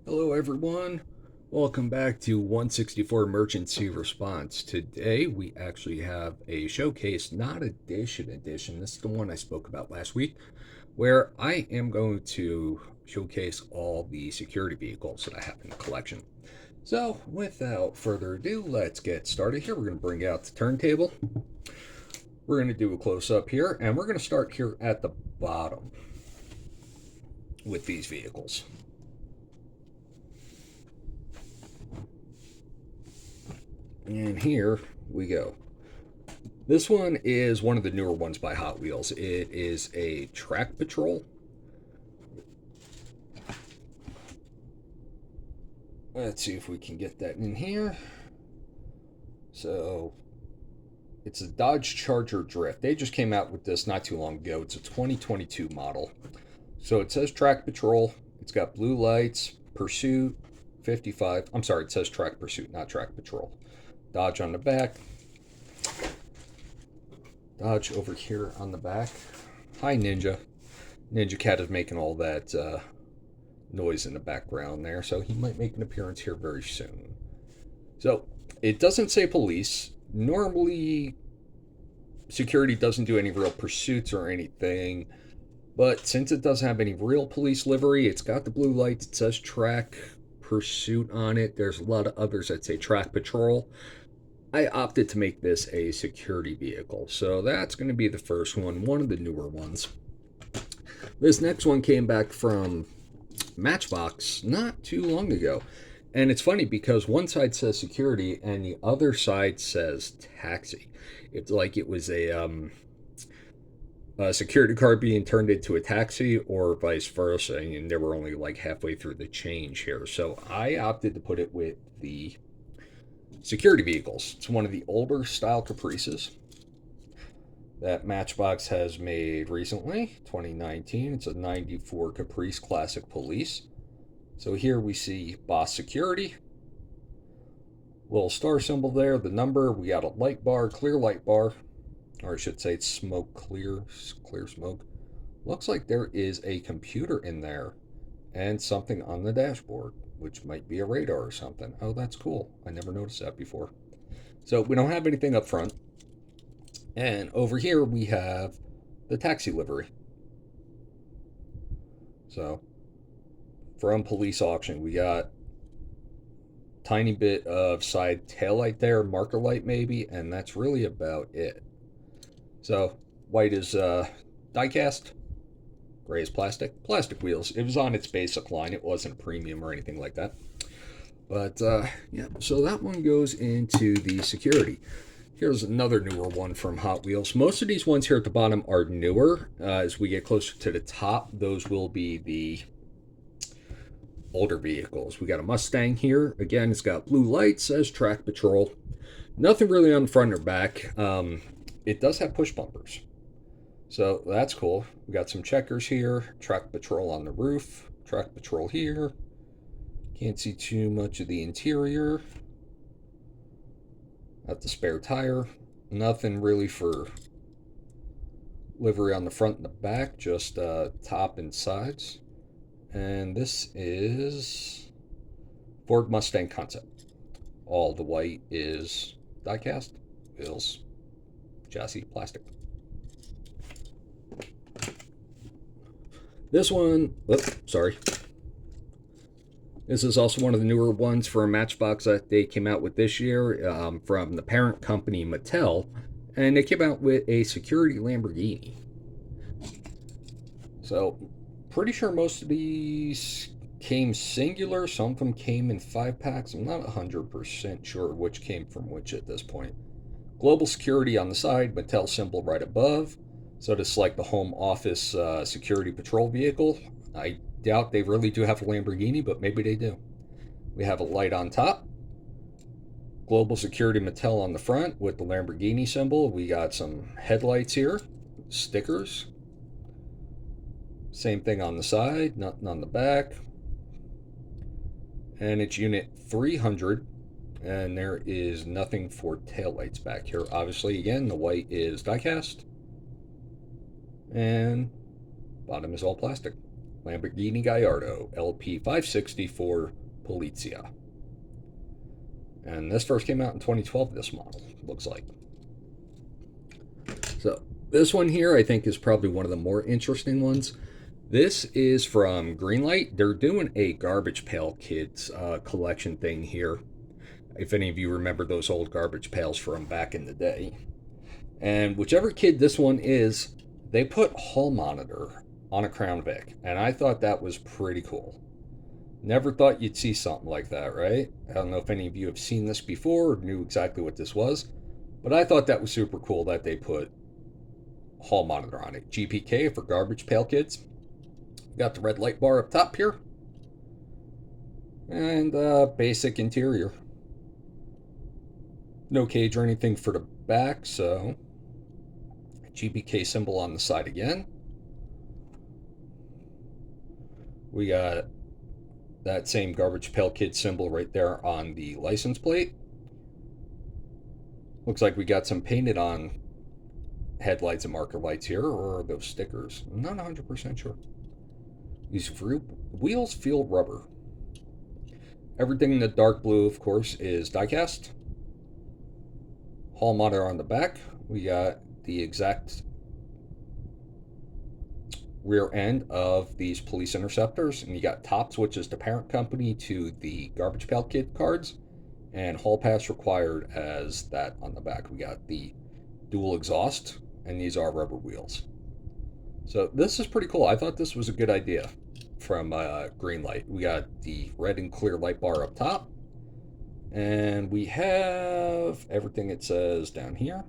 Hello, everyone. Welcome back to 164 Emergency Response. Today, we actually have a showcase, not edition. This is the one I spoke about last week, where I am going to showcase all the security vehicles that I have in the collection. So, without further ado, let's get started here. We're going to bring out the turntable. We're going to do a close up here, and we're going to start here at the bottom with these vehicles. And here we go. This one is one of the newer ones by Hot Wheels. It is a track patrol. Let's see if we can get that in here. So it's a Dodge Charger Drift. They just came out with this not too long ago. It's a 2022 model. So it says track patrol. It's got blue lights, pursuit, 55. I'm sorry, it says track pursuit, not track patrol. Dodge on the back. Dodge over here on the back. Hi, Ninja. Ninja Cat is making all that noise in the background there, so he might make an appearance here very soon. So it doesn't say police. Normally, security doesn't do any real pursuits or anything, but since it doesn't have any real police livery, it's got the blue lights. It says track pursuit on it. There's a lot of others that say track patrol. I opted to make this a security vehicle, so that's going to be the first one of the newer ones. This next one came back from Matchbox not too long ago. And it's funny because one side says security and the other side says taxi. It's like it was a security car being turned into a taxi or vice versa. And they were only like halfway through the change here. So I opted to put it with the security vehicles. It's one of the older style Caprices that Matchbox has made recently, 2019. It's a 94 Caprice Classic Police. So here we see Boss Security. Little star symbol there, the number. We got a light bar, clear light bar. Or I should say it's smoke clear smoke. Looks like there is a computer in there and something on the dashboard, which might be a radar or something. Oh, that's cool. I never noticed that before. So we don't have anything up front. And over here we have the taxi livery. So from police auction, we got tiny bit of side tail light there, marker light maybe, and that's really about it. So white is diecast, gray is plastic wheels. It was on its basic line. It wasn't premium or anything like that. But yeah, so that one goes into the security. Here's another newer one from Hot Wheels. Most of these ones here at the bottom are newer. As we get closer to the top, those will be the older vehicles. We got a Mustang here. Again, it's got blue lights, says track patrol. Nothing really on the front or back. It does have push bumpers. So that's cool. We got some checkers here. Track patrol on the roof. Track patrol here. Can't see too much of the interior. Got the spare tire. Nothing really for livery on the front and the back, just top and sides. And this is Ford Mustang concept. All the white is diecast, wheels, chassis, plastic. This one, sorry. This is also one of the newer ones for a Matchbox that they came out with this year from the parent company Mattel. And they came out with a security Lamborghini. So, pretty sure most of these came singular. Some of them came in 5-packs. I'm not 100% sure which came from which at this point. Global security on the side, Mattel symbol right above. So this is like the home office security patrol vehicle. I doubt they really do have a Lamborghini, but maybe they do. We have a light on top. Global security Mattel on the front with the Lamborghini symbol. We got some headlights here, stickers. Same thing on the side, nothing on the back. And it's unit 300, and there is nothing for taillights back here. Obviously, again, the white is diecast, and bottom is all plastic. Lamborghini Gallardo LP 560 for Polizia. And this first came out in 2012, this model, looks like. So this one here I think is probably one of the more interesting ones. This is from Greenlight. They're doing a Garbage Pail Kids collection thing here. If any of you remember those old garbage pails from back in the day. And whichever kid this one is, they put hall monitor on a Crown Vic. And I thought that was pretty cool. Never thought you'd see something like that, right? I don't know if any of you have seen this before or knew exactly what this was. But I thought that was super cool that they put hall monitor on it. GPK for Garbage Pail Kids. Got the red light bar up top here. And basic interior. No cage or anything for the back, so GPK symbol on the side again. We got that same Garbage Pail Kid symbol right there on the license plate. Looks like we got some painted on headlights and marker lights here, or are those stickers? I'm not 100% sure. These wheels feel rubber. Everything in the dark blue, of course, is diecast. Hall monitor on the back. We got the exact rear end of these police interceptors, and you got Tops, which is the parent company to the Garbage Pail Kid cards, and Hall Pass required as that on the back. We got the dual exhaust, and these are rubber wheels. So this is pretty cool. I thought this was a good idea from Greenlight. We got the red and clear light bar up top, and we have everything it says down here.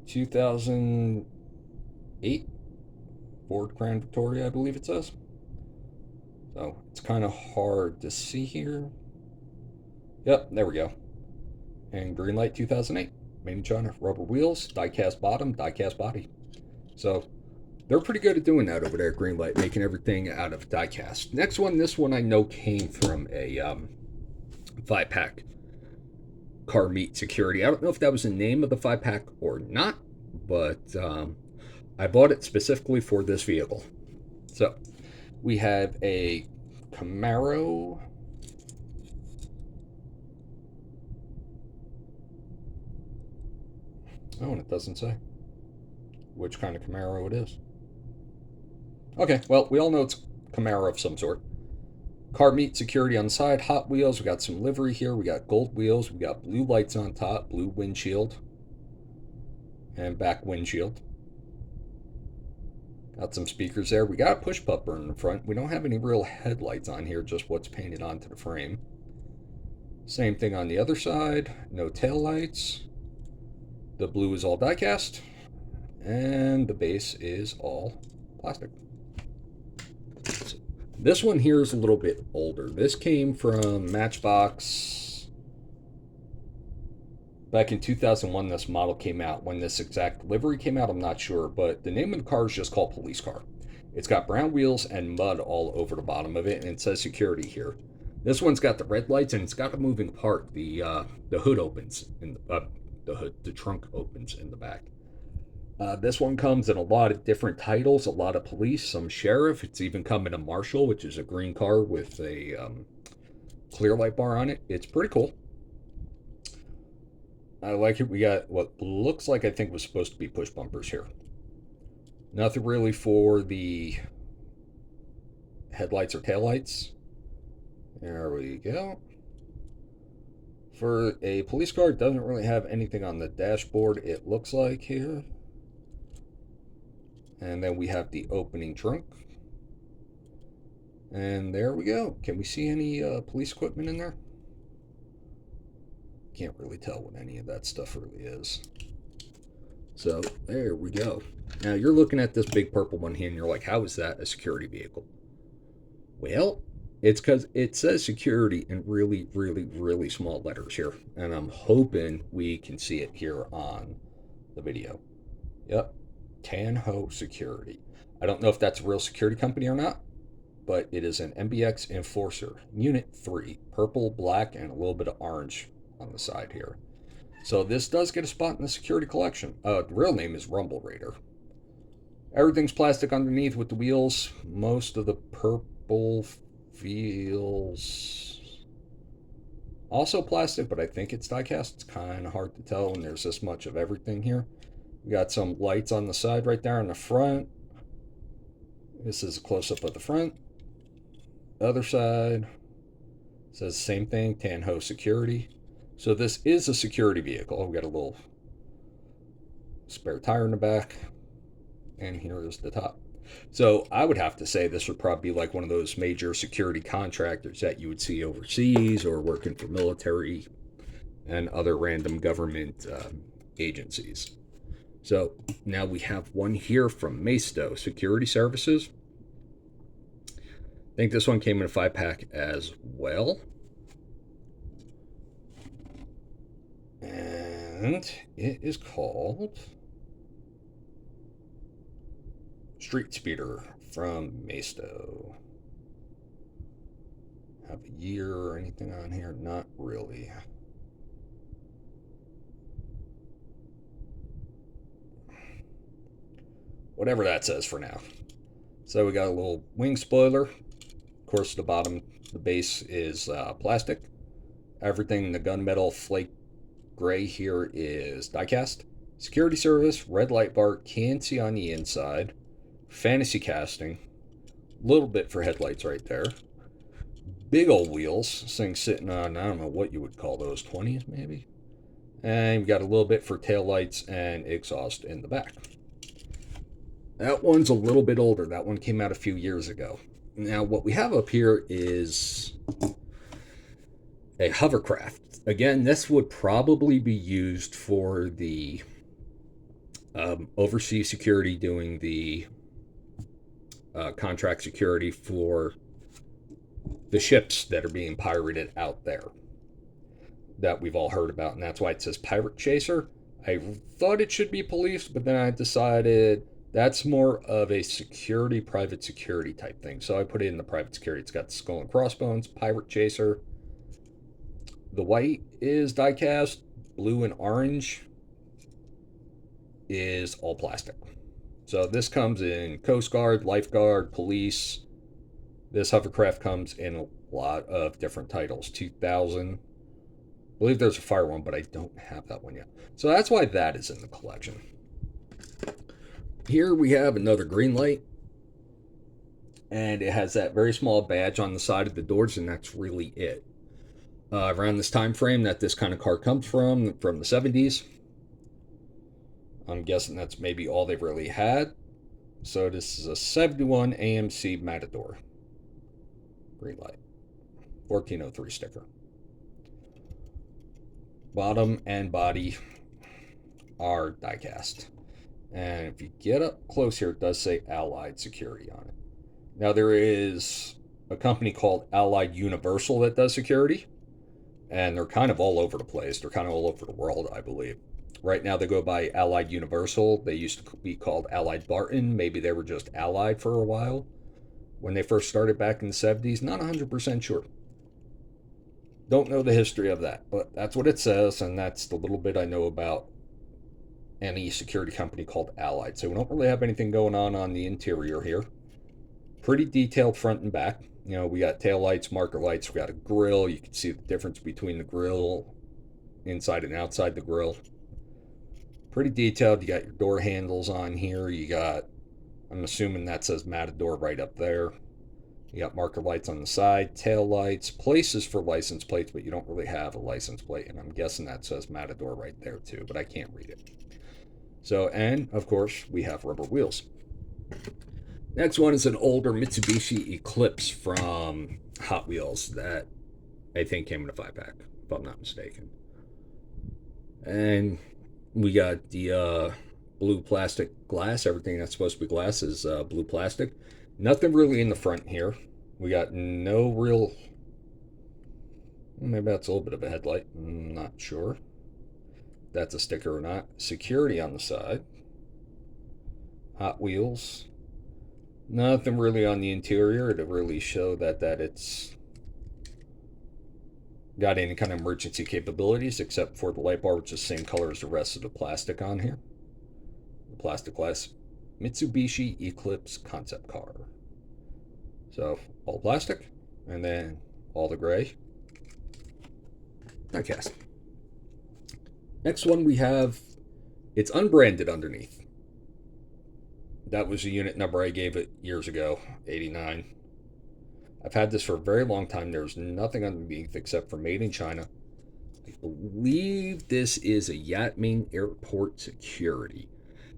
2008 Ford Crown Victoria, I believe it says. So it's kind of hard to see here. Yep, there we go. And Greenlight 2008. Made in China. Rubber wheels, die-cast bottom, die-cast body. So they're pretty good at doing that over there at Greenlight, making everything out of die-cast. Next one, this one I know came from a 5-pack Car Meet Security. I don't know if that was the name of the 5-pack or not, but I bought it specifically for this vehicle. So we have a Camaro. Oh, and it doesn't say which kind of Camaro it is. Okay, well, we all know it's Camaro of some sort. Car Meet Security on the side, Hot Wheels. We got some livery here. We got gold wheels. We got blue lights on top, blue windshield, and back windshield. Got some speakers there. We got a push button in the front. We don't have any real headlights on here, just what's painted onto the frame. Same thing on the other side. No tail lights. The blue is all die-cast, and the base is all plastic. So this one here is a little bit older. This came from Matchbox back in 2001. This model came out. When this exact livery came out, I'm not sure, but the name of the car is just called Police Car. It's got brown wheels and mud all over the bottom of it, and it says security here. This one's got the red lights, and it's got a moving part. The hood opens in the trunk opens in the back. This one comes in a lot of different titles, a lot of police, some sheriff. It's even come in a marshal, which is a green car with a clear light bar on it. It's pretty cool. I like it. We got what looks like I think was supposed to be push bumpers here. Nothing really for the headlights or taillights. There we go. For a police car, it doesn't really have anything on the dashboard, it looks like here. And then we have the opening trunk. And there we go. Can we see any police equipment in there? Can't really tell what any of that stuff really is. So there we go. Now you're looking at this big purple one here and you're like, how is that a security vehicle? Well, it's because it says security in really, really, really small letters here. And I'm hoping we can see it here on the video. Yep. Tanho Security. I don't know if that's a real security company or not, but it is an MBX Enforcer. Unit 3. Purple, black, and a little bit of orange on the side here. So this does get a spot in the security collection. The real name is Rumble Raider. Everything's plastic underneath with the wheels. Most of the purple feels also plastic, but I think it's diecast. It's kind of hard to tell when there's this much of everything here. We got some lights on the side right there on the front. This is a close-up of the front. Other side says same thing, Tanho Security. So this is a security vehicle. We got a little spare tire in the back, and here is the top. So I would have to say this would probably be like one of those major security contractors that you would see overseas or working for military and other random government agencies. So now we have one here from Masto Security Services. I think this one came in a 5-pack as well. And it is called Street Speeder from Masto. Have a year or anything on here? Not really. Whatever that says for now. So we got a little wing spoiler. Of course, the bottom, the base is plastic. Everything in the gunmetal flake gray here is diecast. Security service, red light bar, can see on the inside. Fantasy casting, little bit for headlights right there. Big old wheels, this thing's sitting on, I don't know what you would call those, 20s maybe? And we've got a little bit for tail lights and exhaust in the back. That one's a little bit older. That one came out a few years ago. Now, what we have up here is a hovercraft. Again, this would probably be used for the overseas security, doing the contract security for the ships that are being pirated out there that we've all heard about. And that's why it says Pirate Chaser. I thought it should be police, but then I decided that's more of a security, private security type thing. So I put it in the private security. It's got the skull and crossbones, Pirate Chaser. The white is diecast. Blue and orange is all plastic. So this comes in Coast Guard, Lifeguard, Police. This hovercraft comes in a lot of different titles. 2000. I believe there's a fire one, but I don't have that one yet. So that's why that is in the collection. Here we have another green light. And it has that very small badge on the side of the doors, and that's really it. Around this time frame that this kind of car comes from the 70s. I'm guessing that's maybe all they've really had. So this is a 71 AMC Matador. Green light. 1403 sticker. Bottom and body are diecast. And if you get up close here, it does say Allied Security on it. Now there is a company called Allied Universal that does security. And they're kind of all over the place. They're kind of all over the world, I believe. Right now they go by Allied Universal. They used to be called Allied Barton. Maybe they were just Allied for a while when they first started back in the 70s. Not 100% sure. Don't know the history of that, but that's what it says, and that's the little bit I know about any security company called Allied. So we don't really have anything going on the interior here. Pretty detailed front and back. You know, we got tail lights, marker lights, we got a grill. You can see the difference between the grill inside and outside the grill. Pretty detailed. You got your door handles on here. You got, I'm assuming that says Matador right up there. You got marker lights on the side, tail lights, places for license plates, but you don't really have a license plate. And I'm guessing that says Matador right there too, but I can't read it. So, and of course, we have rubber wheels. Next one is an older Mitsubishi Eclipse from Hot Wheels that I think came in a 5-pack, if I'm not mistaken. And we got the blue plastic glass. Everything that's supposed to be glass is blue plastic. Nothing really in the front here. We got no real... Maybe that's a little bit of a headlight. I'm not sure if that's a sticker or not. Security on the side. Hot Wheels. Nothing really on the interior to really show that it's got any kind of emergency capabilities, except for the light bar, which is the same color as the rest of the plastic on here. The plastic glass. Mitsubishi Eclipse concept car. So all plastic, and then all the gray diecast. Next one we have, it's unbranded underneath. That was the unit number I gave it years ago, 89. I've had this for a very long time. There's nothing underneath except for made in China. I believe this is a Yatming Airport Security.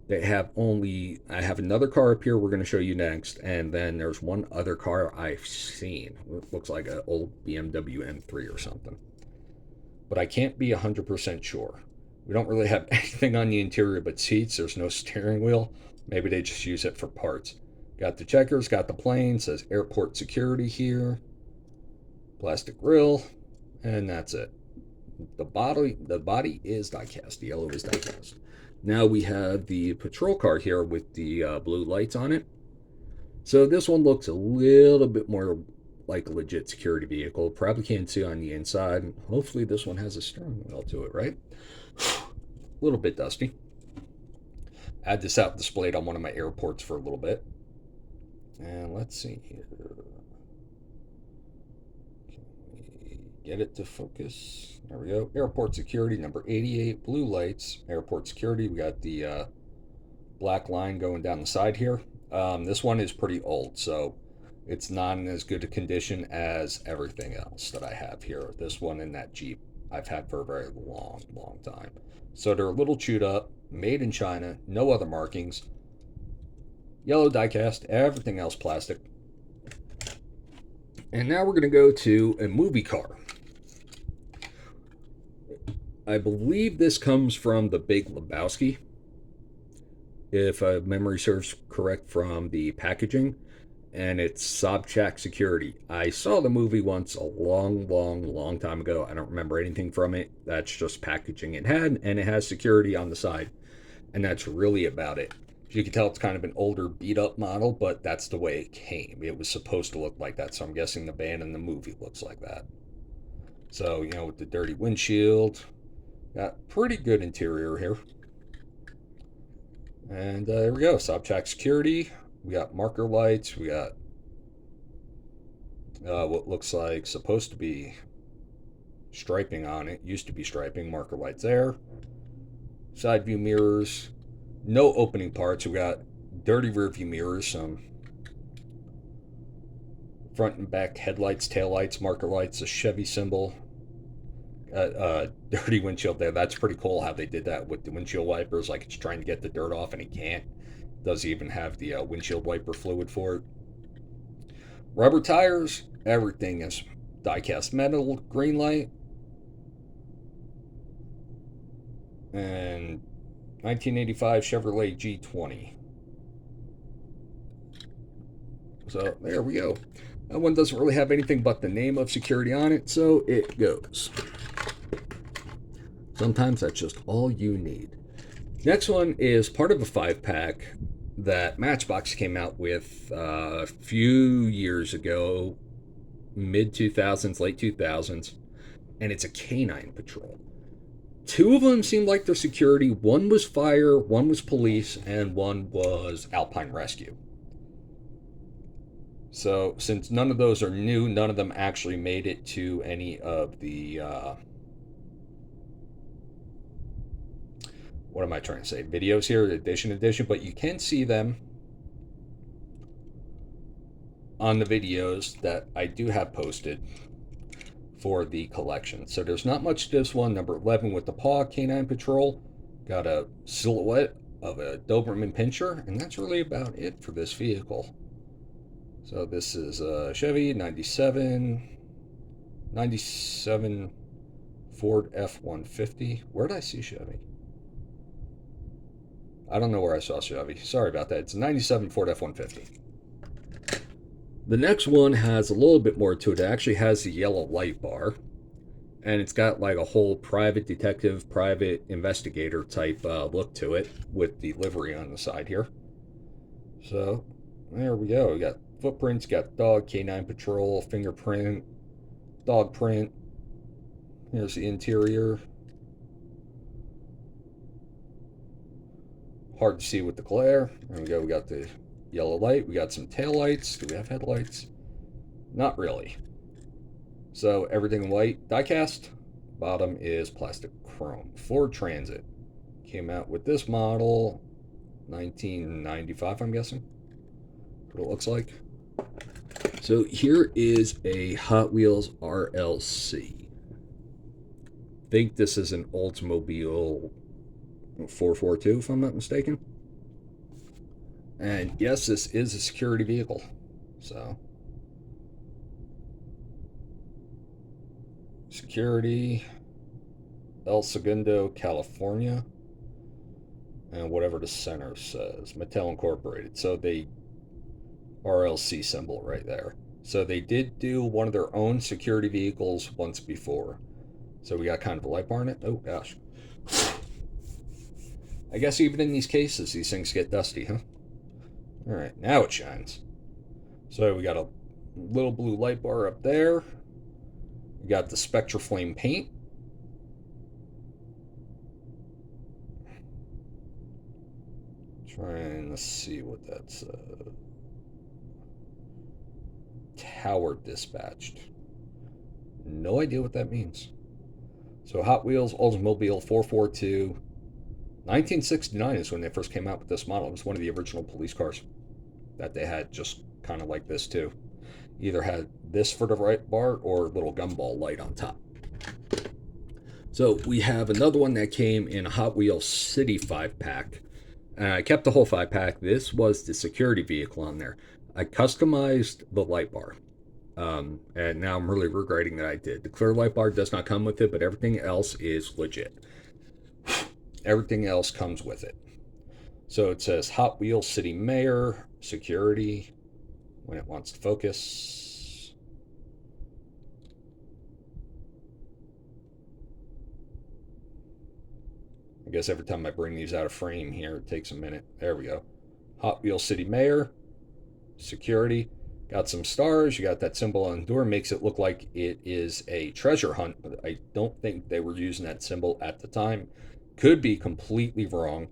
They have only, I have another car up here we're going to show you next, and then there's one other car I've seen. It looks like an old BMW M3 or something. But I can't be 100% sure. We don't really have anything on the interior but seats. There's no steering wheel. Maybe they just use it for parts. Got the checkers, got the plane, says airport security here. Plastic grill, and that's it. The body is diecast. The yellow is diecast. Now we have the patrol car here with the blue lights on it. So this one looks a little bit more like a legit security vehicle. Probably can't see on the inside. Hopefully this one has a steering wheel to it, right? A little bit dusty. I had this out displayed on one of my airports for a little bit. And let's see here. Get it to focus. There we go. Airport security number 88. Blue lights. Airport security. We got the black line going down the side here. This one is pretty old, so it's not in as good a condition as everything else that I have here. This one and that Jeep I've had for a very long, long time. So they're a little chewed up. Made in China. No other markings. Yellow diecast. Everything else plastic. And now we're going to go to a movie car. I believe this comes from The Big Lebowski, if memory serves correct from the packaging, and it's Sobchak Security. I saw the movie once a long, long, long time ago. I don't remember anything from it. That's just packaging it had, and it has security on the side, and that's really about it. You can tell it's kind of an older beat-up model, but that's the way it came. It was supposed to look like that, so I'm guessing the band in the movie looks like that. So, with the dirty windshield, got pretty good interior here. And there we go, Sobchak Security. We got marker lights. We got what looks like supposed to be striping on it. Used to be striping. Marker lights there. Side view mirrors. No opening parts. We got dirty rear view mirrors. Some front and back headlights, tail lights, marker lights, a Chevy symbol. Dirty windshield there. That's pretty cool how they did that with the windshield wipers. Like it's trying to get the dirt off and it can't. Does even have the windshield wiper fluid for it. Rubber tires. Everything is die-cast metal. Green light. And 1985 Chevrolet G20. So there we go. That one doesn't really have anything but the name of security on it, so it goes. Sometimes that's just all you need. Next one is part of a 5-pack that Matchbox came out with a few years ago, mid 2000s, late 2000s, and it's a canine patrol. 2 of them seemed like they're security. One was fire, one was police, and one was Alpine Rescue. So since none of those are new, none of them actually made it to any of the what am I trying to say? Videos here, edition, but you can see them on the videos that I do have posted for the collection. So there's not much to this one. Number 11 with the paw canine patrol. Got a silhouette of a Doberman Pinscher, and that's really about it for this vehicle. So this is a Chevy 97 Ford F-150. Where did I see Chevy? I don't know where I saw Chevy. Sorry about that. It's a 97 Ford F-150. The next one has a little bit more to it. It actually has the yellow light bar. And it's got like a whole private detective, private investigator type look to it with the livery on the side here. So there we go. We got footprints, got dog, canine patrol, fingerprint, dog print. Here's the interior. Hard to see with the glare. There we go. We got the yellow light. We got some tail lights. Do we have headlights? Not really. So everything white, diecast. Bottom is plastic chrome. Ford Transit came out with this model 1995, I'm guessing. What it looks like. So here is a Hot Wheels RLC. Think this is an Oldsmobile 442, if I'm not mistaken. And yes, this is a security vehicle. So, security, El Segundo, California, and whatever the center says, Mattel Incorporated. So they RLC symbol right there. So they did do one of their own security vehicles once before. So we got kind of a light bar in it. Oh gosh. I guess even in these cases, these things get dusty, huh? All right, now it shines. So we got a little blue light bar up there. We got the Spectra Flame paint. Trying to see what that's. Tower dispatched. No idea what that means. So Hot Wheels Oldsmobile 442. 1969 is when they first came out with this model. It was one of the original police cars that they had, just kind of like this too. Either had this for the right bar or a little gumball light on top. So we have another one that came in a Hot Wheels City 5-pack. And I kept the whole 5-pack. This was the security vehicle on there. I customized the light bar. And now I'm really regretting that I did. The clear light bar does not come with it, but everything else is legit. Everything else comes with it. So it says Hot Wheels City Mayor, security, when it wants to focus. I guess every time I bring these out of frame here, it takes a minute. There we go. Hot Wheels City Mayor, security. Got some stars. You got that symbol on the door. Makes it look like it is a treasure hunt. But I don't think they were using that symbol at the time. Could be completely wrong.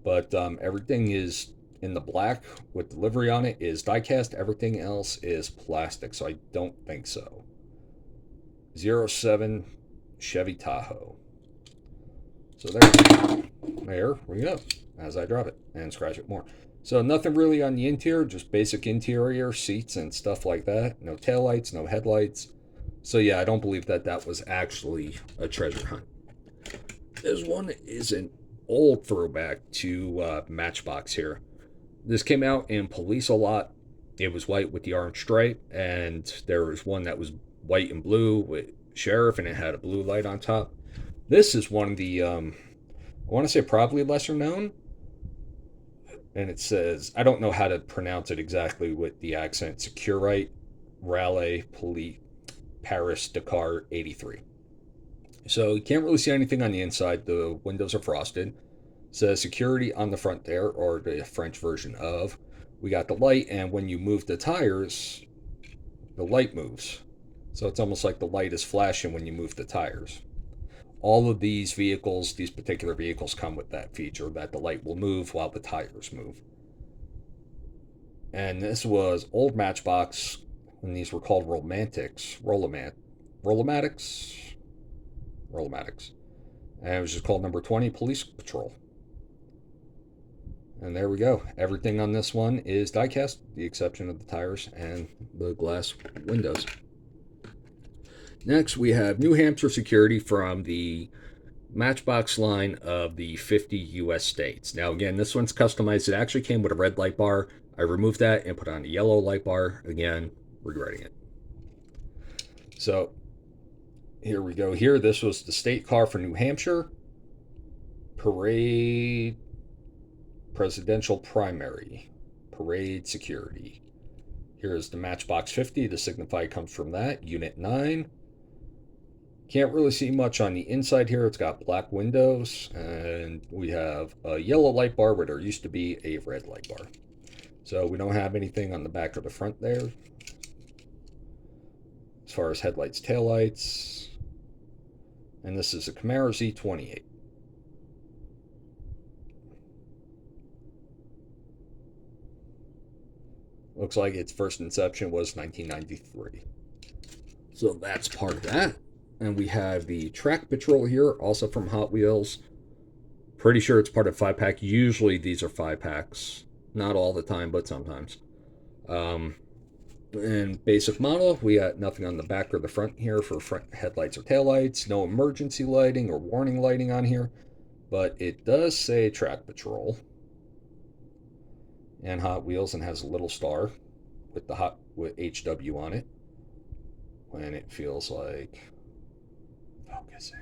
But everything is in the black with delivery on it is diecast. Everything else is plastic. So I don't think so. 07 Chevy Tahoe. So there we go. As I drop it and scratch it more. So nothing really on the interior, just basic interior, seats and stuff like that. No taillights, no headlights. So yeah, I don't believe that that was actually a treasure hunt. This one is an old throwback to Matchbox here. This came out in Police a lot. It was white with the orange stripe, and there was one that was white and blue with Sheriff, and it had a blue light on top. This is one of the, I want to say probably lesser known. And it says, I don't know how to pronounce it exactly with the accent, Securite Raleigh Police Paris Dakar 83. So you can't really see anything on the inside. The windows are frosted. It says security on the front there, or the French version of. We got the light, and when you move the tires, the light moves. So it's almost like the light is flashing when you move the tires. All of these vehicles, these particular vehicles, come with that feature that the light will move while the tires move. And this was old Matchbox when these were called Rolomatics. And it was just called number 20 Police Patrol. And there we go. Everything on this one is diecast, the exception of the tires and the glass windows. Next, we have New Hampshire security from the Matchbox line of the 50 U.S. states. Now, again, this one's customized. It actually came with a red light bar. I removed that and put on a yellow light bar. Again, regretting it. So, here we go. Here, this was the state car for New Hampshire. Parade presidential primary. Parade security. Here's the Matchbox 50. The Signify comes from that. Unit 9. Can't really see much on the inside here. It's got black windows, and we have a yellow light bar where there used to be a red light bar. So we don't have anything on the back or the front there. As far as headlights, taillights. And this is a Camaro Z28. Looks like its first inception was 1993. So that's part of that. And we have the Track Patrol here, also from Hot Wheels. Pretty sure it's part of 5-pack. Usually these are 5-packs. Not all the time, but sometimes. And basic model, we got nothing on the back or the front here for front headlights or taillights. No emergency lighting or warning lighting on here. But it does say Track Patrol. And Hot Wheels, and has a little star with HW on it. When it feels like focusing.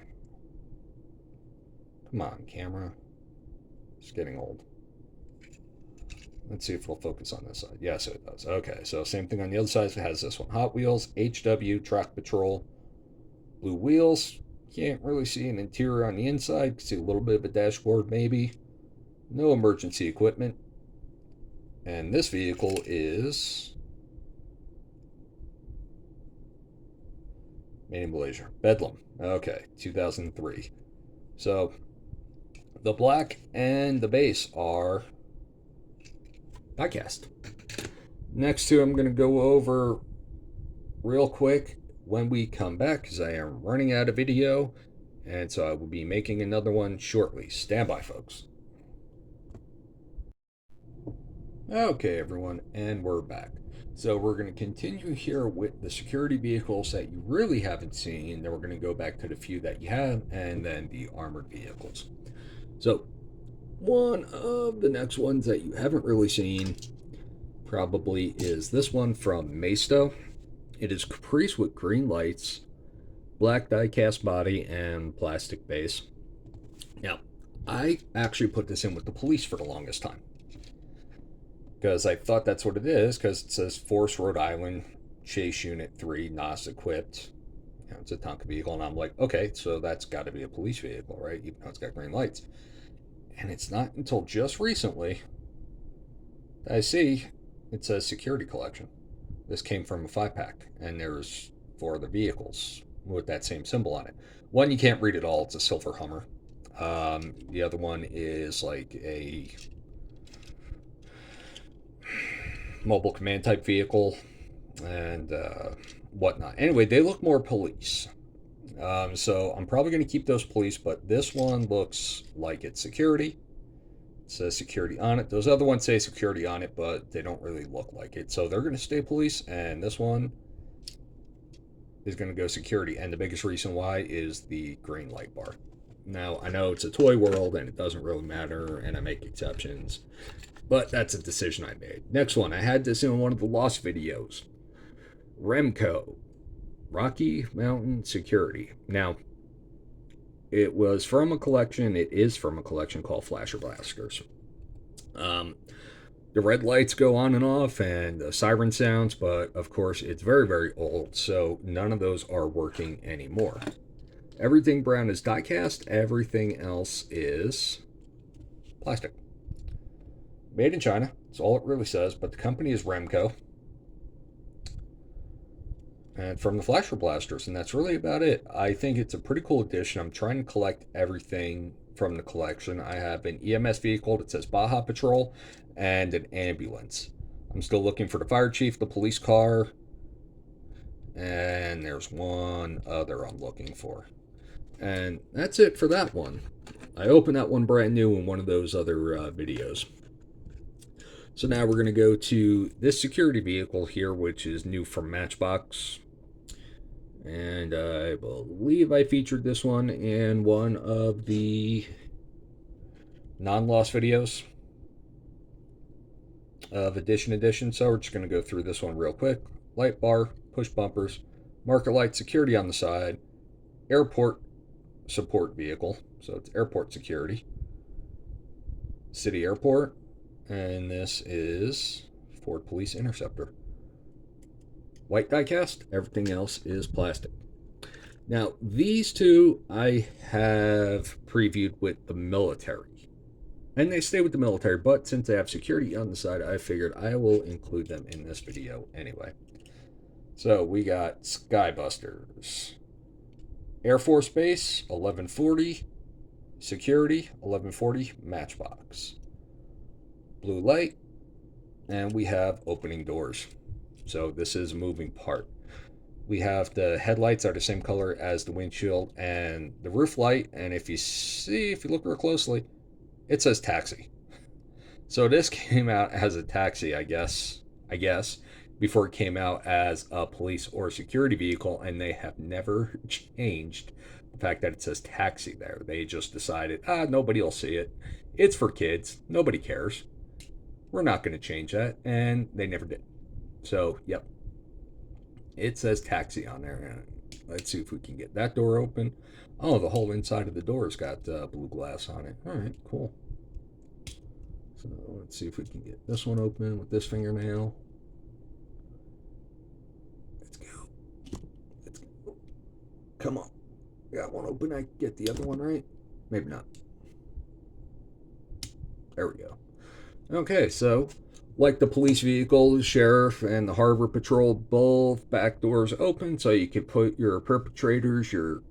Come on, camera. It's getting old. Let's see if it'll focus on this side. Yes, it does. Okay, so same thing on the other side. It has this one. Hot Wheels, HW, Track Patrol. Blue wheels. Can't really see an interior on the inside. Can see a little bit of a dashboard, maybe. No emergency equipment. And this vehicle is made in Malaysia. Bedlam. Okay, 2003. So the black and the base are diecast. Next two I'm going to go over real quick when we come back, because I am running out of video, and so I will be making another one shortly. Stand by, folks. Okay, everyone, and we're back. So we're going to continue here with the security vehicles that you really haven't seen. Then we're going to go back to the few that you have, and then the armored vehicles. So one of the next ones that you haven't really seen probably is this one from Maisto. It is Caprice with green lights, black die-cast body, and plastic base. Now, I actually put this in with the police for the longest time, because I thought that's what it is, because it says Force Rhode Island Chase Unit 3 NOS equipped. You know, it's a Tonka vehicle, and I'm like, okay, so that's got to be a police vehicle, right? Even though it's got green lights. And it's not until just recently that I see it says security collection. This came from a 5-pack, and there's 4 other vehicles with that same symbol on it. One, you can't read it all. It's a silver Hummer. The other one is like a mobile command type vehicle and whatnot. Anyway, they look more police. So I'm probably going to keep those police, but this one looks like it's security. It says security on it. Those other ones say security on it, but they don't really look like it. So they're going to stay police, and this one is going to go security. And the biggest reason why is the green light bar. Now, I know it's a toy world, and it doesn't really matter, and I make exceptions, but that's a decision I made. Next one, I had this in one of the Lost videos. Remco. Rocky Mountain Security. Now, it was from a collection. It is from a collection called Flasher Blasters. The red lights go on and off, and the siren sounds, but of course, it's very, very old, so none of those are working anymore. Everything brown is die-cast. Everything else is plastic. Made in China. That's all it really says, but the company is Remco. And from the Flasher Blasters, and that's really about it. I think it's a pretty cool addition. I'm trying to collect everything from the collection. I have an EMS vehicle that says Baja Patrol and an ambulance. I'm still looking for the fire chief, the police car, and there's one other I'm looking for. And that's it for that one. I opened that one brand new in one of those other videos. So now we're going to go to this security vehicle here, which is new from Matchbox. And I believe I featured this one in one of the non-lost videos of Edition. So we're just going to go through this one real quick. Light bar, push bumpers, marker light, security on the side, airport support vehicle. So it's airport security. City airport. And this is Ford Police Interceptor. White die-cast, everything else is plastic. Now, these two I have previewed with the military. And they stay with the military, but since they have security on the side, I figured I will include them in this video anyway. So we got Skybusters. Air Force Base, 1140. Security, 1140. Matchbox. Blue light, and we have opening doors. So this is a moving part. We have the headlights are the same color as the windshield and the roof light. And if you look real closely, it says taxi. So this came out as a taxi, I guess, before it came out as a police or security vehicle, and they have never changed the fact that it says taxi there. They just decided, nobody will see it. It's for kids. Nobody cares. We're not going to change that, and they never did. So, yep, it says taxi on there. Let's see if we can get that door open. Oh, the whole inside of the door's got blue glass on it. All right, cool. So let's see if we can get this one open with this fingernail. Let's go. Let's go. Come on. Got one open. I get the other one right? Maybe not. There we go. Okay, so like the police vehicle, the sheriff, and the harbor patrol, both back doors open so you can put your perpetrators, your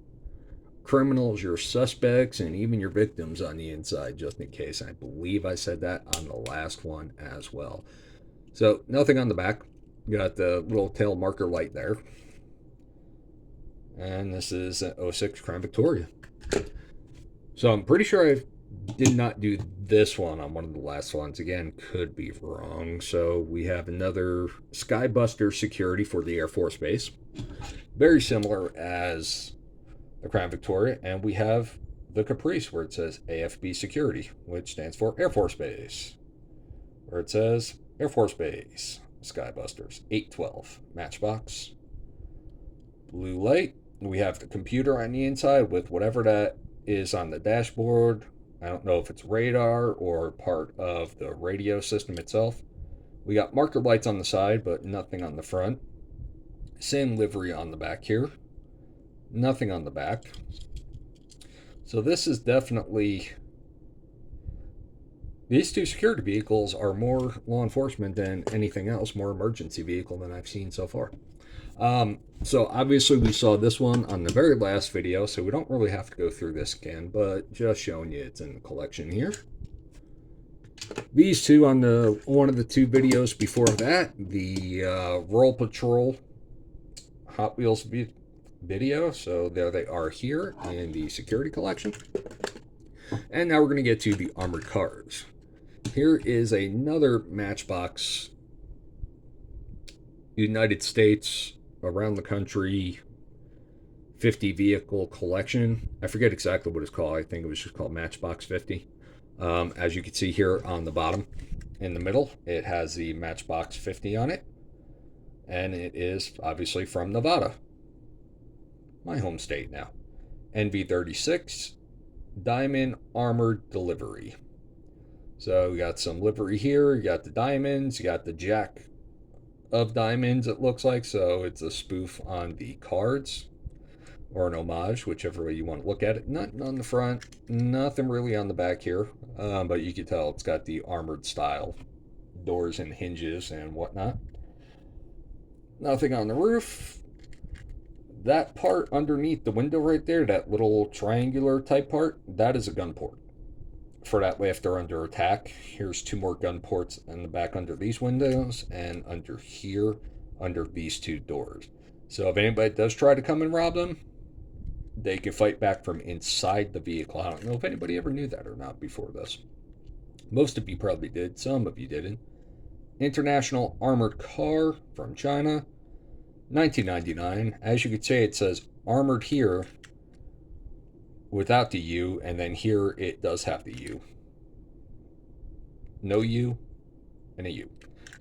criminals, your suspects, and even your victims on the inside just in case. I believe I said that on the last one as well. So nothing on the back. You got the little tail marker light there. And this is an '06 Crown Victoria. So I'm pretty sure I did not do this one on one of the last ones. Again, could be wrong. So we have another Skybuster security for the Air Force Base. Very similar as the Crown Victoria. And we have the Caprice where it says AFB Security, which stands for Air Force Base. Where it says Air Force Base, Skybusters, 812, Matchbox. Blue light. We have the computer on the inside with whatever that is on the dashboard. I don't know if it's radar or part of the radio system itself. We got marker lights on the side, but nothing on the front. Same livery on the back here. Nothing on the back. So this is definitely... These two security vehicles are more law enforcement than anything else, more emergency vehicle than I've seen so far. So obviously we saw this one on the very last video, so we don't really have to go through this again, but just showing you it's in the collection here. These two on the one of the two videos before that, the Rural Patrol Hot Wheels video, so there they are here in the security collection. And now we're going to get to the armored cars. Here is another Matchbox United States, around the country, 50 vehicle collection. I forget exactly what it's called. I think it was just called Matchbox 50. As you can see here on the bottom in the middle, it has the Matchbox 50 on it. And it is obviously from Nevada, my home state now. NV36 Diamond Armored Delivery. So we got some livery here. You got the diamonds. You got the Jack of Diamonds, it looks like. So it's a spoof on the cards, or an homage, whichever way you want to look at it. Nothing on the front, nothing really on the back here, but you can tell it's got the armored style doors and hinges and whatnot. Nothing on the roof. That part underneath the window right there, that little triangular type part, that is a gun port. For that way, if they're under attack, here's two more gun ports in the back under these windows and under here, under these two doors. So if anybody does try to come and rob them, they can fight back from inside the vehicle. I don't know if anybody ever knew that or not before this. Most of you probably did. Some of you didn't. International Armored Car from China, 1999. As you can see, it says armored here without the U, and then here it does have the U. No U and a U.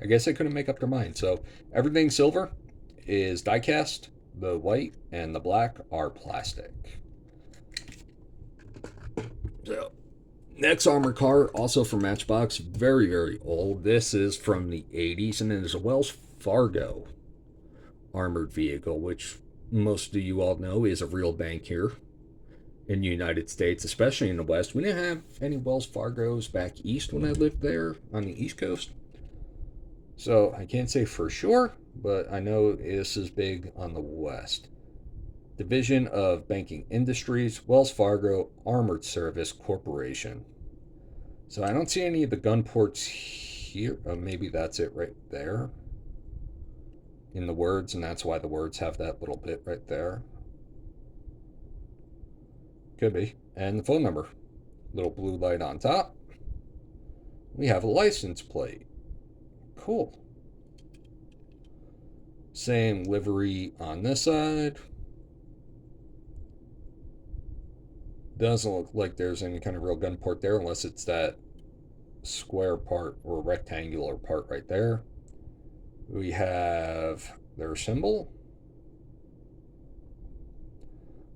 I guess they couldn't make up their mind. So everything silver is diecast. The white and the black are plastic. So next armored car, also from Matchbox, very, very old. This is from the 80s, and it is a Wells Fargo armored vehicle, which most of you all know is a real bank here in the United States, especially in the West. We didn't have any Wells Fargos back east when I lived there on the East Coast. So I can't say for sure, but I know this is big on the West. Division of Banking Industries, Wells Fargo Armored Service Corporation. So I don't see any of the gun ports here. Maybe that's it right there in the words, and that's why the words have that little bit right there. Could be. And the phone number. Little blue light on top. We have a license plate. Cool. Same livery on this side. Doesn't look like there's any kind of real gun port there unless it's that square part or rectangular part right there. We have their symbol,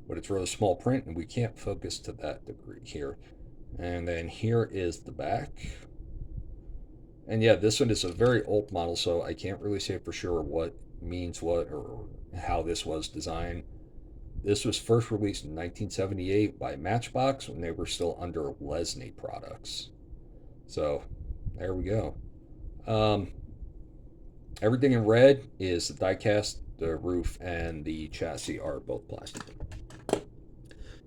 but it's really small print and we can't focus to that degree here. And then here is the back. And yeah, this one is a very old model, so I can't really say for sure what means what or how this was designed. This was first released in 1978 by Matchbox when they were still under Lesney Products. So there we go. Everything in red is the diecast, the roof, and the chassis are both plastic.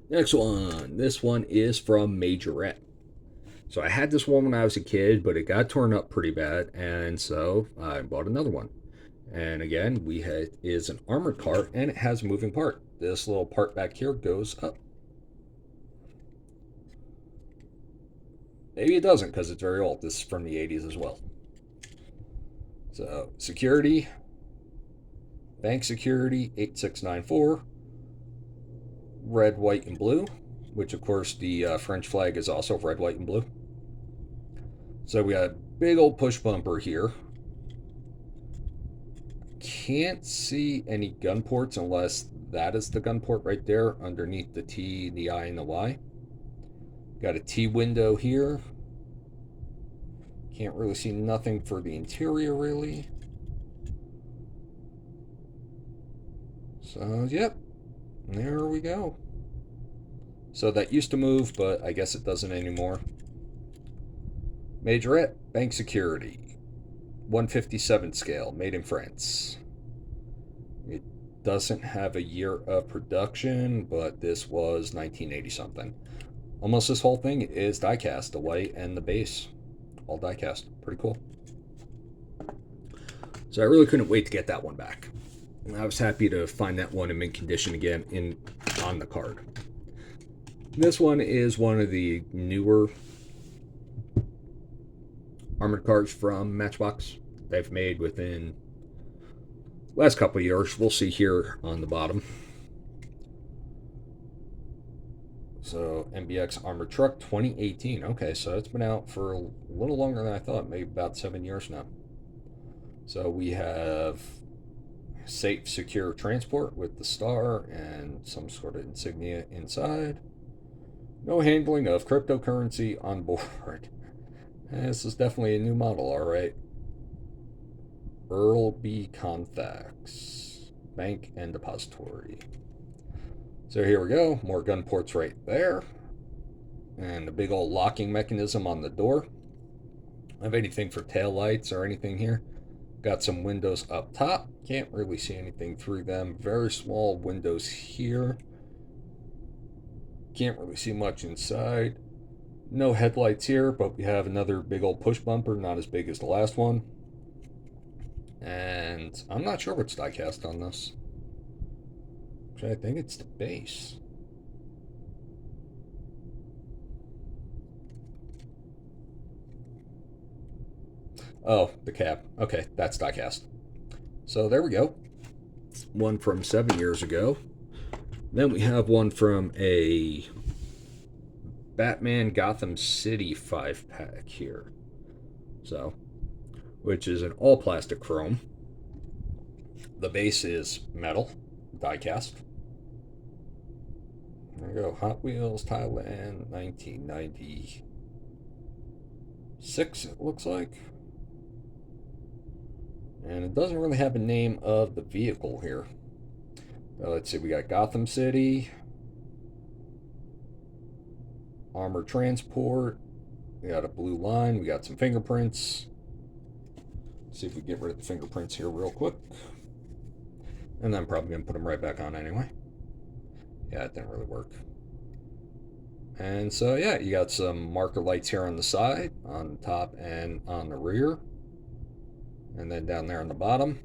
Next one. This one is from Majorette. So I had this one when I was a kid, but it got torn up pretty bad, and so I bought another one. And again, is an armored car, and it has a moving part. This little part back here goes up. Maybe it doesn't because it's very old. This is from the 80s as well. So security, bank security 8694, red, white, and blue, which of course the French flag is also red, white, and blue. So we got a big old push bumper here. Can't see any gun ports unless that is the gun port right there underneath the T, the I, and the Y. Got a T window here. Can't really see nothing for the interior really. So yep, there we go. So that used to move, but I guess it doesn't anymore. Majorette, bank security, 157 scale, made in France. It doesn't have a year of production, but this was 1980 something. Almost this whole thing is diecast, the white and the base, all diecast. Pretty cool. So I really couldn't wait to get that one back. I was happy to find that one in mint condition again on the card. This one is one of the newer armored cars from Matchbox they've made within the last couple of years. We'll see here on the bottom. So MBX Armored Truck 2018. Okay, so it's been out for a little longer than I thought, maybe about 7 years now. So we have safe, secure transport with the star and some sort of insignia inside. No handling of cryptocurrency on board. This is definitely a new model, all right. Earl B. Confax, Bank and Depository. So here we go, more gun ports right there. And a big old locking mechanism on the door. I have anything for tail lights or anything here. Got some windows up top. Can't really see anything through them. Very small windows here. Can't really see much inside. No headlights here, but we have another big old push bumper, not as big as the last one. And I'm not sure what's diecast on this. Actually, I think it's the base. Oh, the cab. Okay, that's diecast. So there we go. One from 7 years ago. Then we have one from a Batman Gotham City 5-pack here. So, which is an all plastic chrome. The base is metal, diecast. There we go. Hot Wheels, Thailand, 1996, it looks like. And it doesn't really have a name of the vehicle here. Let's see, we got Gotham City, Armored Transport, we got a blue line, we got some fingerprints. Let's see if we get rid of the fingerprints here real quick. And I'm probably going to put them right back on anyway. Yeah, it didn't really work. And so, yeah, you got some marker lights here on the side, on the top, and on the rear. And then down there on the bottom.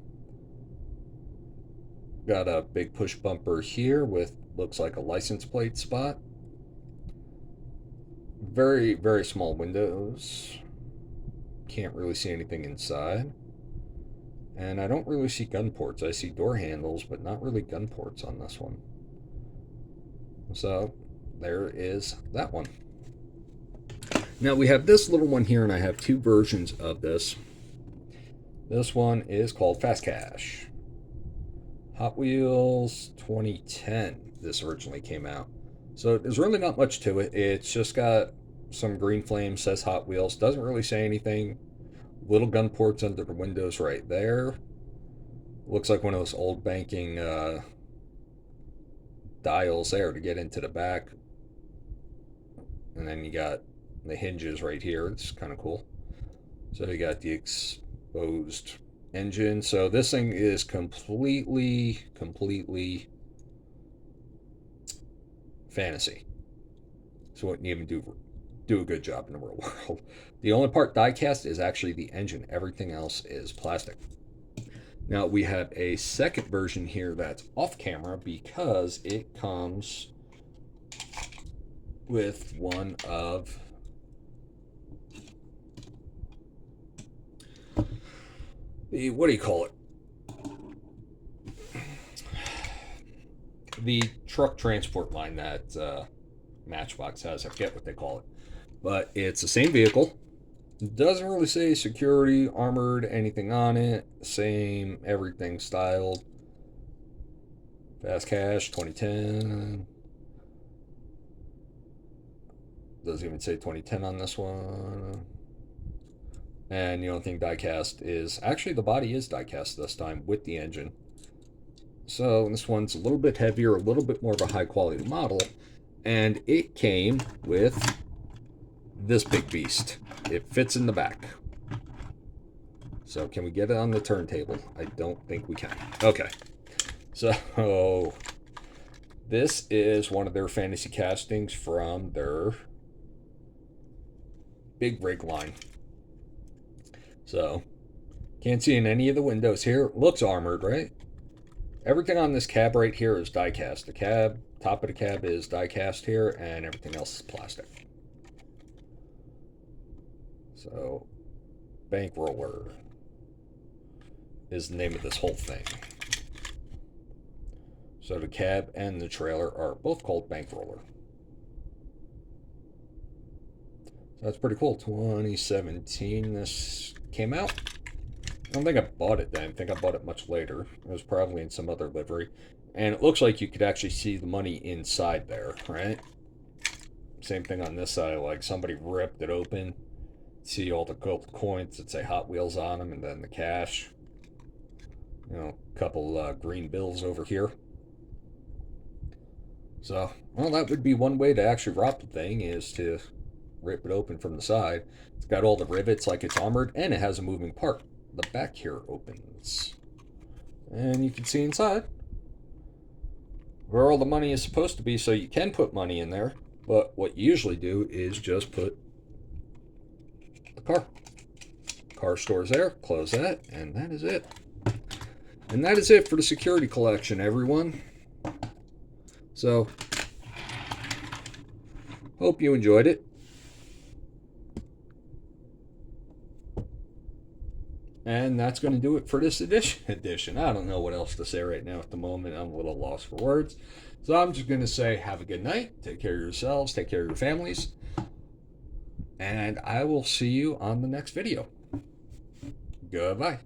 Got a big push bumper here with looks like a license plate spot. Very, very small windows. Can't really see anything inside. And I don't really see gun ports. I see door handles, but not really gun ports on this one. So there is that one. Now we have this little one here, and I have two versions of this. This one is called Fast Cash. Hot Wheels 2010, this originally came out. So there's really not much to it. It's just got some green flame, says Hot Wheels, doesn't really say anything. Little gun ports under the windows right there. Looks like one of those old banking dials there to get into the back. And then you got the hinges right here. It's kind of cool. So you got the exposed engine. So this thing is completely fantasy. So it wouldn't even do a good job in the real world. The only part diecast is actually the engine. Everything else is plastic. Now we have a second version here that's off camera because it comes with one of the, what do you call it? The truck transport line that Matchbox has. I forget what they call it. But it's the same vehicle. It doesn't really say security, armored, anything on it. Same everything styled. Fast Cash 2010. Doesn't even say 2010 on this one. And the only thing diecast is, actually the body is diecast this time with the engine. So this one's a little bit heavier, a little bit more of a high quality model. And it came with this big beast. It fits in the back. So can we get it on the turntable? I don't think we can. Okay. So this is one of their fantasy castings from their big rig line. So can't see in any of the windows here. Looks armored, right? Everything on this cab right here is die-cast. The cab, top of the cab is die-cast here, and everything else is plastic. So, Bankroller is the name of this whole thing. So the cab and the trailer are both called Bankroller. So that's pretty cool. 2017 this came out. I don't think I bought it then. I think I bought it much later. It was probably in some other livery. And it looks like you could actually see the money inside there, right? Same thing on this side. Like somebody ripped it open. See all the gold coins that say Hot Wheels on them, and then the cash. You know, a couple green bills over here. So, well, that would be one way to actually rob the thing, is to rip it open from the side. It's got all the rivets like it's armored, and it has a moving part. The back here opens. And you can see inside where all the money is supposed to be, so you can put money in there. But what you usually do is just put the car stores there, close that, and that is it. And that is it for the security collection, everyone. So, hope you enjoyed it. And that's going to do it for this edition. I don't know what else to say right now at the moment. I'm a little lost for words. So I'm just going to say have a good night. Take care of yourselves. Take care of your families. And I will see you on the next video. Goodbye.